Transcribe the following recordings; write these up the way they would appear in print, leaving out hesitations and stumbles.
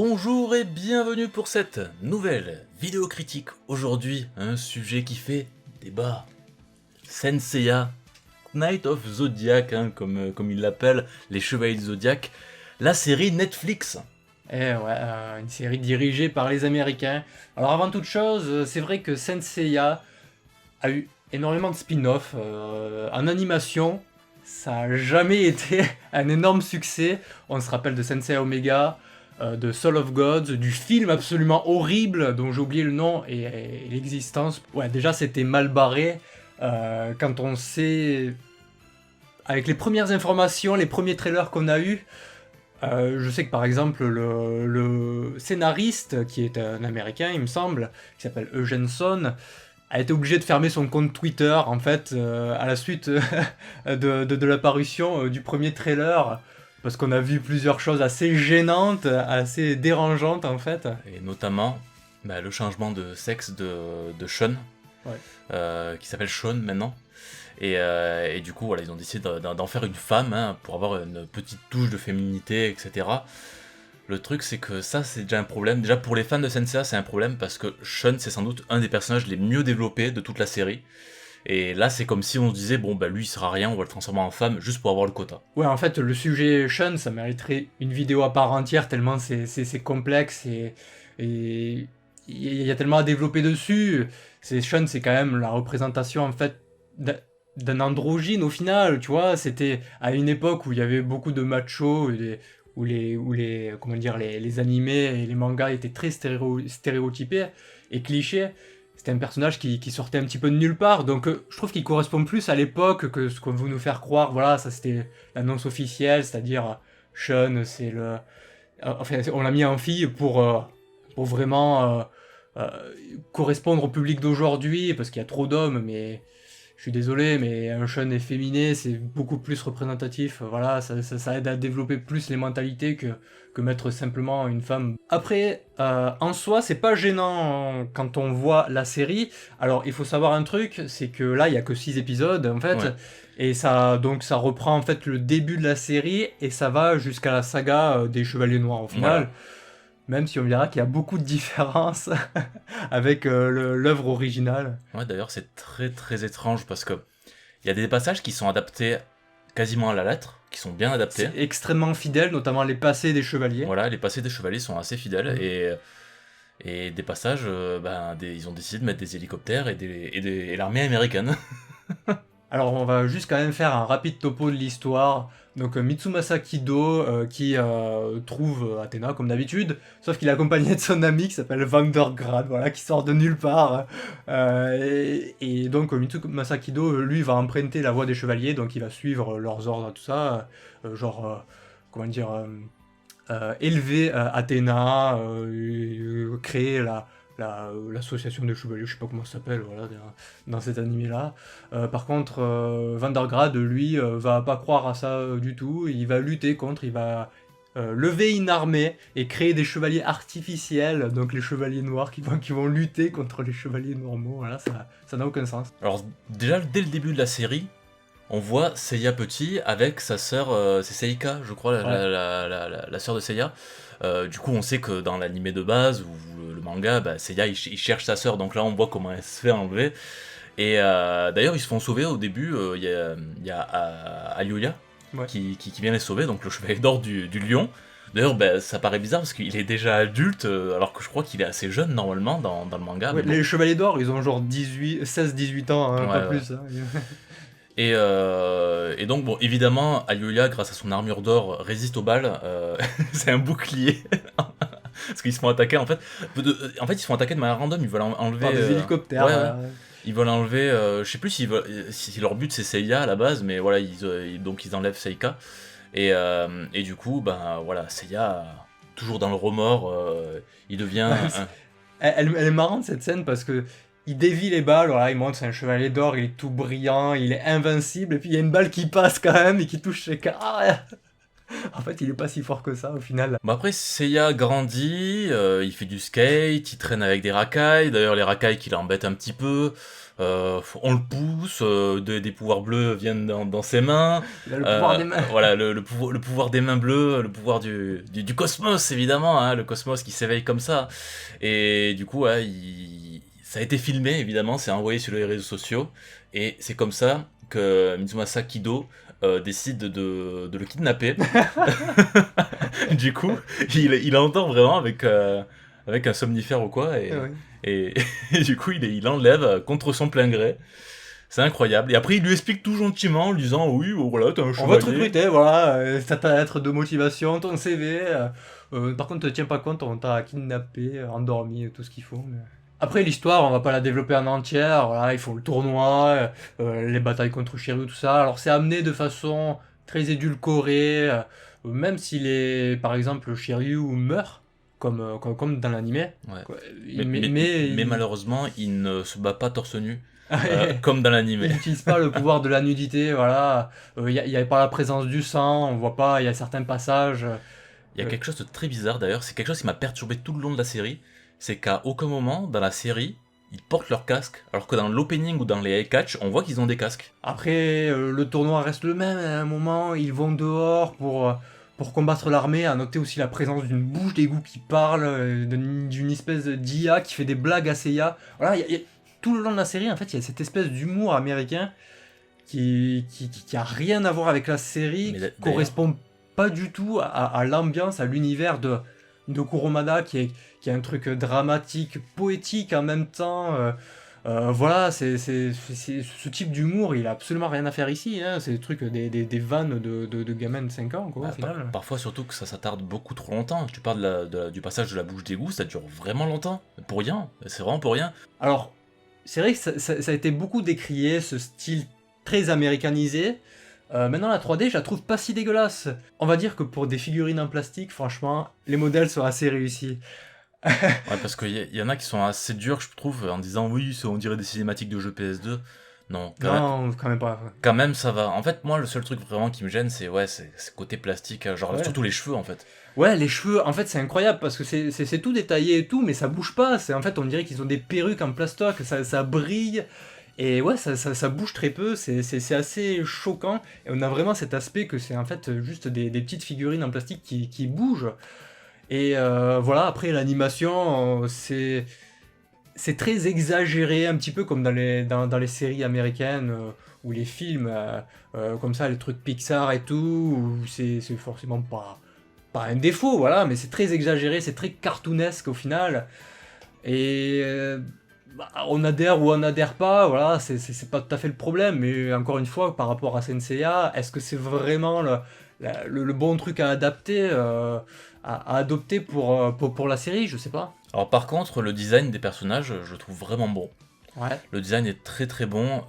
Bonjour et bienvenue pour cette nouvelle vidéo critique. Aujourd'hui, un sujet qui fait débat. Saint Seiya, Knight of Zodiac, comme ils l'appellent, les Chevaliers du Zodiac, la série Netflix. Une série dirigée par les Américains. Alors avant toute chose, c'est vrai que Saint Seiya a eu énormément de spin-off en animation. Ça n'a jamais été un énorme succès. On se rappelle de Saint Seiya Omega, de Soul of Gods, du film absolument horrible dont j'ai oublié le nom et l'existence. Ouais, déjà c'était mal barré. Quand on sait, avec les premières informations, les premiers trailers qu'on a eus, je sais que par exemple le scénariste, qui est un américain il me semble, qui s'appelle Eugene Son, a été obligé de fermer son compte Twitter en fait à la suite de l'apparition du premier trailer, parce qu'on a vu plusieurs choses assez gênantes, assez dérangeantes en fait. Et notamment le changement de sexe de Sean, qui s'appelle Sean maintenant. Et du coup, voilà, ils ont décidé d'en faire une femme, pour avoir une petite touche de féminité, etc. Le truc, c'est que ça, c'est déjà un problème. Déjà, pour les fans de Senseiya, c'est un problème, parce que Sean, c'est sans doute un des personnages les mieux développés de toute la série. Et là, c'est comme si on se disait, bon, lui, il sera rien, on va le transformer en femme, juste pour avoir le quota. Ouais, en fait, le sujet Sean, ça mériterait une vidéo à part entière, tellement c'est complexe, et il y a tellement à développer dessus. Sean, c'est quand même la représentation, en fait, d'un androgyne au final, tu vois. C'était à une époque où il y avait beaucoup de machos, où les animés et les mangas étaient très stéréotypés et clichés. C'était un personnage qui sortait un petit peu de nulle part, donc je trouve qu'il correspond plus à l'époque que ce qu'on veut nous faire croire. Voilà, ça c'était l'annonce officielle, c'est-à-dire Sean, c'est le... Enfin, on l'a mis en fille pour vraiment correspondre au public d'aujourd'hui, parce qu'il y a trop d'hommes, mais... Je suis désolé, mais un Sean efféminé, c'est beaucoup plus représentatif. Voilà, ça aide à développer plus les mentalités que mettre simplement une femme. Après, en soi, c'est pas gênant quand on voit la série. Alors, il faut savoir un truc, c'est que là, il y a que 6 épisodes, en fait. Ouais. Et ça reprend, en fait, le début de la série, et ça va jusqu'à la saga des Chevaliers Noirs, au final. Voilà. Même si on verra qu'il y a beaucoup de différences avec l'œuvre originale. Ouais, d'ailleurs, c'est très très étrange, parce que il y a des passages qui sont adaptés quasiment à la lettre, qui sont bien adaptés. C'est extrêmement fidèle, notamment les passés des chevaliers. Voilà, les passés des chevaliers sont assez fidèles, et des passages, ils ont décidé de mettre des hélicoptères et l'armée américaine. Alors on va juste quand même faire un rapide topo de l'histoire. Donc Mitsumasa Kido qui trouve Athéna comme d'habitude, sauf qu'il est accompagné de son ami qui s'appelle Vandergrad, voilà, qui sort de nulle part. Et donc Mitsumasa Kido, lui, va emprunter la voie des chevaliers, donc il va suivre leurs ordres, tout ça, élever Athéna, créer l'association des chevaliers, je sais pas comment ça s'appelle, voilà, dans cet animé-là. Par contre, Vandergrad, lui, va pas croire à ça du tout. Il va lutter contre, il va lever une armée et créer des chevaliers artificiels, donc les chevaliers noirs qui vont lutter contre les chevaliers normaux. Voilà, ça n'a aucun sens. Alors déjà, dès le début de la série, on voit Seiya petit avec sa sœur, c'est Seika, je crois, la sœur de Seiya. Du coup, on sait que dans l'animé de base, ou le manga, Seiya, il cherche sa sœur, donc là, on voit comment elle se fait enlever. Et d'ailleurs, ils se font sauver au début, il y a Alyuya qui vient les sauver, donc le chevalier d'or du lion. D'ailleurs, ça paraît bizarre, parce qu'il est déjà adulte, alors que je crois qu'il est assez jeune, normalement, dans le manga. Ouais, les chevaliers d'or, ils ont genre 16-18 ans, hein, pas plus. Hein. Et donc, bon, évidemment, Alyuya, grâce à son armure d'or, résiste aux balles. C'est un bouclier. Parce qu'ils se font attaquer, en fait. Ils se font attaquer de manière random. Ils veulent enlever... Par des hélicoptères. Ouais. Ils veulent enlever... je sais plus si leur but c'est Seiya à la base, mais voilà, donc ils enlèvent Seika. Et du coup, voilà, Seiya, toujours dans le remords, il devient... Elle est marrante, cette scène, parce que il dévie les balles, voilà, il monte, c'est un chevalier d'or, il est tout brillant, il est invincible, et puis il y a une balle qui passe quand même et qui touche Seika. En fait, il est pas si fort que ça au final. Après, Seiya grandit, il fait du skate, il traîne avec des racailles, d'ailleurs les racailles qui l'embêtent un petit peu. On le pousse, des pouvoirs bleus viennent dans ses mains. Il a le pouvoir des mains. Voilà, le pouvoir des mains bleues, le pouvoir du cosmos, évidemment, hein, le cosmos qui s'éveille comme ça. Et du coup, ouais, ça a été filmé, évidemment, c'est envoyé sur les réseaux sociaux. Et c'est comme ça que Mitsumasa Kido décide de le kidnapper. Du coup, il entend vraiment avec un somnifère ou quoi. Ouais. Et du coup, il enlève contre son plein gré. C'est incroyable. Et après, il lui explique tout gentiment en lui disant oui, oh, voilà, t'es un On va te chevalier. recruter, voilà, ça ta lettre de motivation, ton CV. Par contre, tiens pas compte, on t'a kidnappé, endormi, tout ce qu'il faut. Après, l'histoire, on va pas la développer en entière. Voilà, il faut le tournoi, les batailles contre Shiryu, tout ça. Alors, c'est amené de façon très édulcorée, même si par exemple, Shiryu meurt, comme dans l'animé. Ouais. Quoi. Mais malheureusement, il ne se bat pas torse nu, comme dans l'anime. Il n'utilise pas le pouvoir de la nudité, voilà. Il n'y a pas la présence du sang, on voit pas, il y a certains passages. Il y a quelque chose de très bizarre d'ailleurs, c'est quelque chose qui m'a perturbé tout le long de la série, c'est qu'à aucun moment dans la série, ils portent leur casque, alors que dans l'opening ou dans les catch, on voit qu'ils ont des casques. Après, le tournoi reste le même, à un moment, ils vont dehors pour combattre l'armée, à noter aussi la présence d'une bouche d'égout qui parle, d'une espèce d'IA qui fait des blagues à Seiya. Voilà, tout le long de la série, en fait, il y a cette espèce d'humour américain qui a rien à voir avec la série, Mais qui correspond pas du tout à l'ambiance, à l'univers de Kuromada, qui est un truc dramatique, poétique en même temps. Voilà, ce type d'humour, il a absolument rien à faire ici. Hein. C'est des trucs, des vannes de gamins de 5 ans, quoi, au final. Parfois, surtout que ça s'attarde beaucoup trop longtemps. Tu parles du passage de la bouche d'égout, ça dure vraiment longtemps. Pour rien. C'est vraiment pour rien. Alors, c'est vrai que ça a été beaucoup décrié, ce style très américanisé. Maintenant, la 3D, je la trouve pas si dégueulasse. On va dire que pour des figurines en plastique, franchement, les modèles sont assez réussis. Ouais, parce qu'il y en a qui sont assez durs, je trouve, en disant oui, on dirait des cinématiques de jeux PS2. Non, quand même pas. Quand même, ça va. En fait, moi, le seul truc vraiment qui me gêne, c'est ce côté plastique, genre Ouais. surtout les cheveux, en fait. Ouais, les cheveux, en fait, c'est incroyable parce que c'est tout détaillé et tout, mais ça bouge pas. En fait, on dirait qu'ils ont des perruques en plastoc, ça brille. Et ouais, ça bouge très peu, c'est assez choquant. Et on a vraiment cet aspect que c'est en fait juste des petites figurines en plastique qui bougent. Et voilà, après l'animation, c'est très exagéré, un petit peu comme dans les séries américaines ou les films, comme ça, les trucs Pixar et tout, où c'est forcément pas un défaut, voilà, mais c'est très exagéré, c'est très cartoonesque au final. Et on adhère ou on n'adhère pas, voilà, c'est pas tout à fait le problème, mais encore une fois, par rapport à Senseiya, est-ce que c'est vraiment le bon truc à adapter, à adopter pour la série? Je sais pas. Alors, par contre, le design des personnages, je le trouve vraiment bon. Ouais. Le design est très très bon.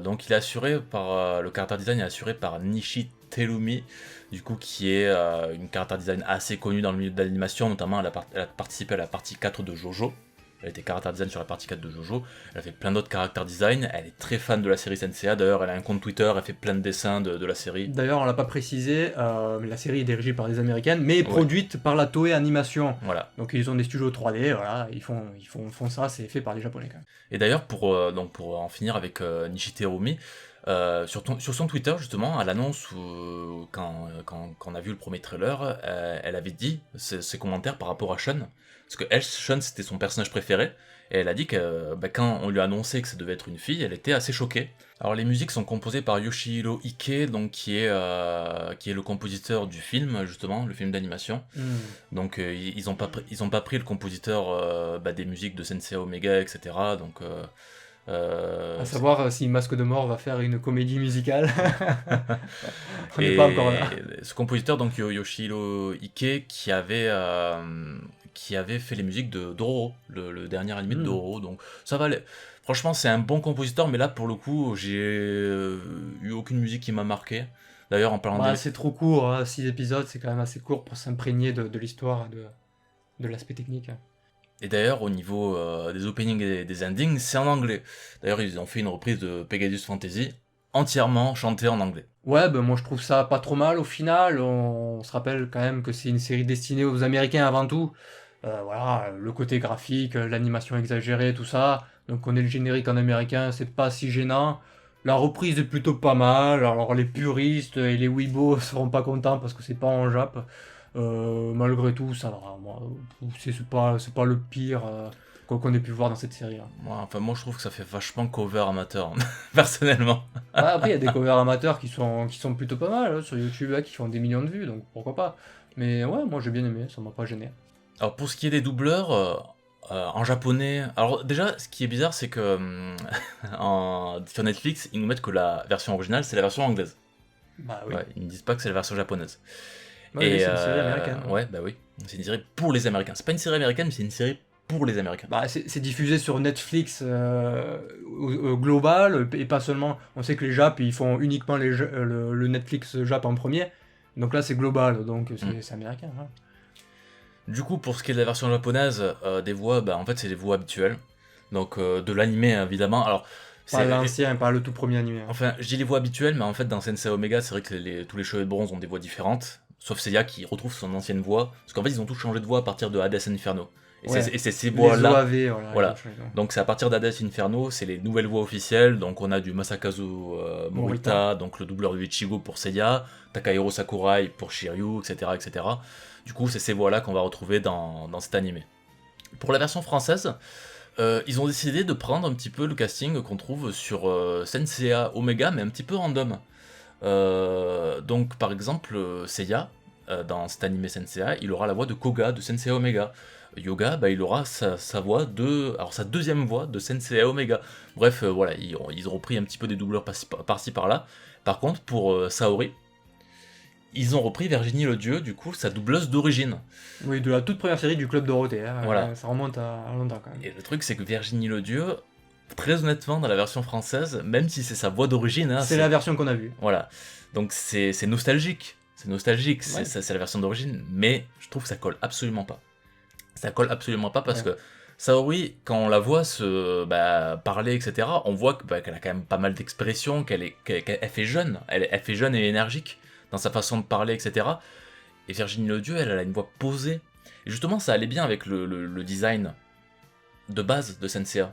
Donc, il est assuré par. Le character design est assuré par Nishi Terumi, du coup, qui est une character design assez connue dans le milieu de l'animation, notamment elle a participé à la partie 4 de Jojo. Elle était character design sur la partie 4 de Jojo. Elle a fait plein d'autres character design. Elle est très fan de la série Senseiya. D'ailleurs, elle a un compte Twitter. Elle fait plein de dessins de la série. D'ailleurs, on l'a pas précisé, mais la série est dirigée par des Américaines, mais produite par la Toei Animation. Voilà. Donc ils ont des studios 3D, voilà, ils font ça, c'est fait par des Japonais quand même. Et d'ailleurs, pour en finir avec Nishi Terumi, sur son Twitter, justement, à l'annonce, quand on a vu le premier trailer, elle avait dit ses commentaires par rapport à Sean. Parce que Sean, c'était son personnage préféré. Et elle a dit que quand on lui a annoncé que ça devait être une fille, elle était assez choquée. Alors les musiques sont composées par Yoshihiro Ike, donc qui est le compositeur du film, justement, le film d'animation. Donc ils ont pas pris le compositeur des musiques de Senseiya Omega, etc. Donc à savoir si Masque de Mort va faire une comédie musicale. On n'est pas encore là. Ce compositeur, donc Yoshihiro Ike, qui avait fait les musiques de Dororo, le dernier animé de Dororo. Donc ça va. Franchement, c'est un bon compositeur, mais là, pour le coup, j'ai eu aucune musique qui m'a marqué. D'ailleurs, en parlant c'est trop court, hein, 6 épisodes, c'est quand même assez court pour s'imprégner de l'histoire et de l'aspect technique. Et d'ailleurs, au niveau des openings et des endings, c'est en anglais. D'ailleurs, ils ont fait une reprise de Pegasus Fantasy, entièrement chantée en anglais. Ouais, moi je trouve ça pas trop mal au final. On se rappelle quand même que c'est une série destinée aux Américains avant tout. Voilà, le côté graphique, l'animation exagérée, tout ça. Donc on est le générique en américain, c'est pas si gênant. La reprise est plutôt pas mal. Alors les puristes et les weebos seront pas contents parce que c'est pas en Jap. Malgré tout, ça va. Moi, c'est pas le pire qu'on ait pu voir dans cette série-là. Moi, je trouve que ça fait vachement cover amateur, personnellement. Ouais, après, il y a des covers amateurs qui sont plutôt pas mal sur YouTube, qui font des millions de vues, donc pourquoi pas. Mais ouais, moi j'ai bien aimé, ça m'a pas gêné. Alors, pour ce qui est des doubleurs, en japonais. Alors, déjà, ce qui est bizarre, c'est que sur Netflix, ils nous mettent que la version originale, c'est la version anglaise. Bah oui. Ouais, ils ne disent pas que c'est la version japonaise. Ouais, c'est une série américaine. Ouais, bah oui. C'est une série pour les Américains. C'est pas une série américaine, mais c'est une série pour les Américains. Bah, c'est diffusé sur Netflix global, et pas seulement. On sait que les Japs, ils font uniquement le Netflix Jap en premier. Donc là, c'est global, donc c'est américain. Hein. Du coup, pour ce qui est de la version japonaise, des voix, bah en fait, c'est les voix habituelles. Donc, de l'animé, évidemment. Alors, Pas l'ancien, pas le tout premier animé. Hein. Enfin, je dis les voix habituelles, mais en fait, dans Sensei Omega, c'est vrai que tous les cheveux de bronze ont des voix différentes. Sauf Seiya qui retrouve son ancienne voix. Parce qu'en fait, ils ont tous changé de voix à partir de Hades Inferno. Et Ouais. c'est ces Les voix-là. OAV, Voilà. Donc c'est à partir d'Hades Inferno, c'est les nouvelles voix officielles. Donc on a du Masakazu Morita, donc le doubleur de Ichigo pour Seiya, Takahiro Sakurai pour Shiryu, etc., etc. Du coup, c'est ces voix-là qu'on va retrouver dans cet animé. Pour la version française, ils ont décidé de prendre un petit peu le casting qu'on trouve sur Sensei Omega, mais un petit peu random. Donc par exemple, Seiya, dans cet animé Sensei, il aura la voix de Koga de Sensei Omega. Yoga, bah, il aura sa voix alors sa deuxième voix de Sensei Omega. Bref, voilà, ils ont repris un petit peu des doubleurs par-ci par-là. Par contre, pour Saori, ils ont repris Virginie Ledieu, du coup, sa doubleuse d'origine. Oui, de la toute première série du Club Dorothée. Hein, voilà. Ça remonte à longtemps quand même. Et le truc, c'est que Virginie Ledieu, très honnêtement, dans la version française, même si c'est sa voix d'origine... Hein, c'est la version qu'on a vue. Voilà. Donc c'est nostalgique. C'est nostalgique, ouais. C'est la version d'origine, mais je trouve que ça colle absolument pas. Ça colle absolument pas parce que Saori, quand on la voit parler, etc., on voit qu'elle a quand même pas mal d'expressions, qu'elle fait jeune, elle fait jeune et énergique dans sa façon de parler, etc. Et Virginie Ledieu, elle a une voix posée. Et justement, ça allait bien avec le design de base de Sensei.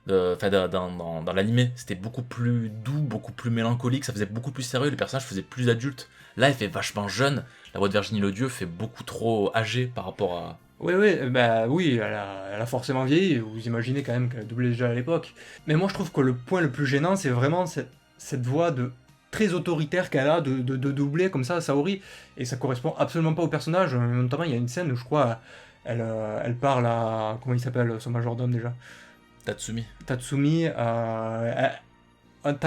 Dans l'animé, c'était beaucoup plus doux, beaucoup plus mélancolique, ça faisait beaucoup plus sérieux, les personnages faisaient plus adultes. Là, elle fait vachement jeune, la voix de Virginie Ledieu fait beaucoup trop âgée par rapport à... Oui, elle a forcément vieilli, vous imaginez quand même qu'elle a doublé déjà à l'époque. Mais moi je trouve que le point le plus gênant, c'est vraiment cette voix très autoritaire qu'elle a de doubler comme ça Saori, et ça correspond absolument pas au personnage. Notamment, il y a une scène où je crois elle parle à... Comment il s'appelle son majordome déjà ? Tatsumi. T'as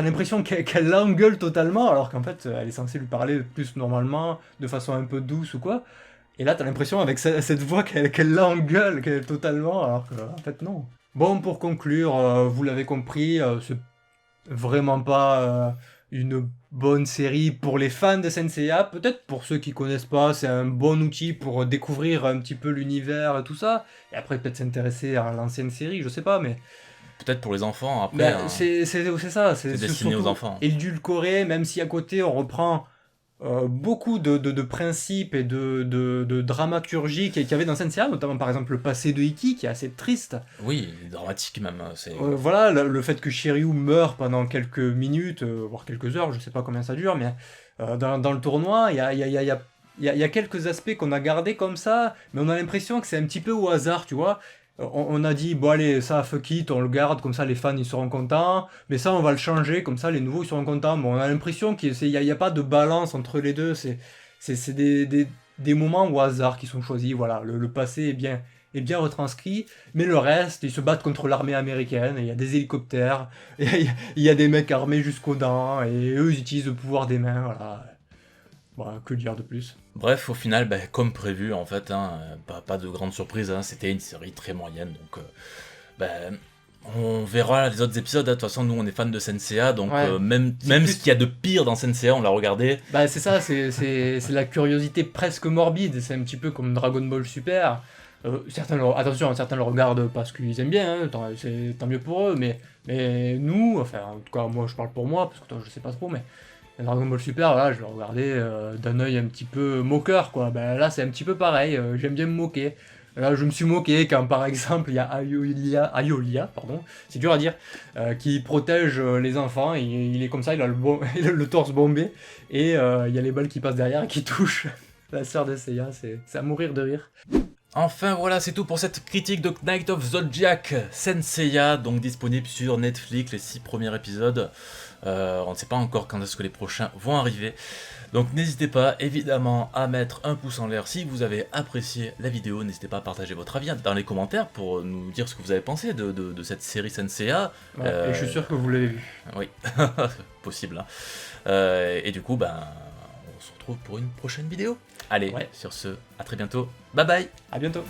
l'impression qu'elle l'engueule totalement, alors qu'en fait elle est censée lui parler plus normalement, de façon un peu douce ou quoi. Et là, t'as l'impression avec cette voix qu'elle l'engueule totalement, alors qu'en fait, non. Bon, pour conclure, vous l'avez compris, c'est vraiment pas une bonne série pour les fans de Senseiya. Peut-être pour ceux qui connaissent pas, c'est un bon outil pour découvrir un petit peu l'univers et tout ça. Et après, peut-être s'intéresser à l'ancienne série, je sais pas, mais... Peut-être pour les enfants, après... c'est ça, c'est destiné aux enfants. Édulcoré, même si à côté, on reprend... beaucoup de principes et de dramaturgie qu'il y avait dans Senseiya, notamment par exemple le passé de Ikki qui est assez triste. Oui, dramatique même. Voilà, le fait que Shiryu meurt pendant quelques minutes, voire quelques heures, je sais pas combien ça dure, mais dans le tournoi, il y a quelques aspects qu'on a gardés comme ça, mais on a l'impression que c'est un petit peu au hasard, tu vois. On a dit, bon allez, ça, fuck it, on le garde, comme ça les fans ils seront contents, mais ça on va le changer, comme ça les nouveaux ils seront contents. Bon, on a l'impression qu'il n'y a pas de balance entre les deux, c'est des moments au hasard qui sont choisis, voilà, le passé est bien retranscrit, mais le reste, ils se battent contre l'armée américaine, et il y a des hélicoptères, il y a des mecs armés jusqu'aux dents, et eux ils utilisent le pouvoir des mains, voilà. Bon, que dire de plus ? Bref, au final, comme prévu, en fait, pas de grande surprise, c'était une série très moyenne, donc on verra les autres épisodes. De toute façon, nous, on est fans de Senseiya, donc même ce qu'il y a de pire dans Senseiya, on l'a regardé. C'est ça, c'est la curiosité presque morbide, c'est un petit peu comme Dragon Ball Super. Certains le regardent parce qu'ils aiment bien, c'est tant mieux pour eux, mais nous, enfin, en tout cas, moi, je parle pour moi, parce que toi, je sais pas trop, mais Dragon Ball Super, voilà, je le regardais d'un œil un petit peu moqueur, quoi. Là, c'est un petit peu pareil, j'aime bien me moquer. Là, je me suis moqué quand, par exemple, il y a Ayolia, pardon, c'est dur à dire, qui protège les enfants. Il est comme ça, il a il a le torse bombé, et il y a les balles qui passent derrière et qui touchent la sœur de Seiya. C'est à mourir de rire. Enfin voilà, c'est tout pour cette critique de Knight of Zodiac Senseiya, donc disponible sur Netflix, les 6 premiers épisodes. On ne sait pas encore quand est-ce que les prochains vont arriver. Donc n'hésitez pas évidemment à mettre un pouce en l'air si vous avez apprécié la vidéo. N'hésitez pas à partager votre avis dans les commentaires pour nous dire ce que vous avez pensé de cette série Senseiya. Ouais, et je suis sûr que vous l'avez vu. Oui, possible. Hein. Et du coup, on se retrouve pour une prochaine vidéo. Allez, Ouais. sur ce, à très bientôt. Bye bye. À bientôt.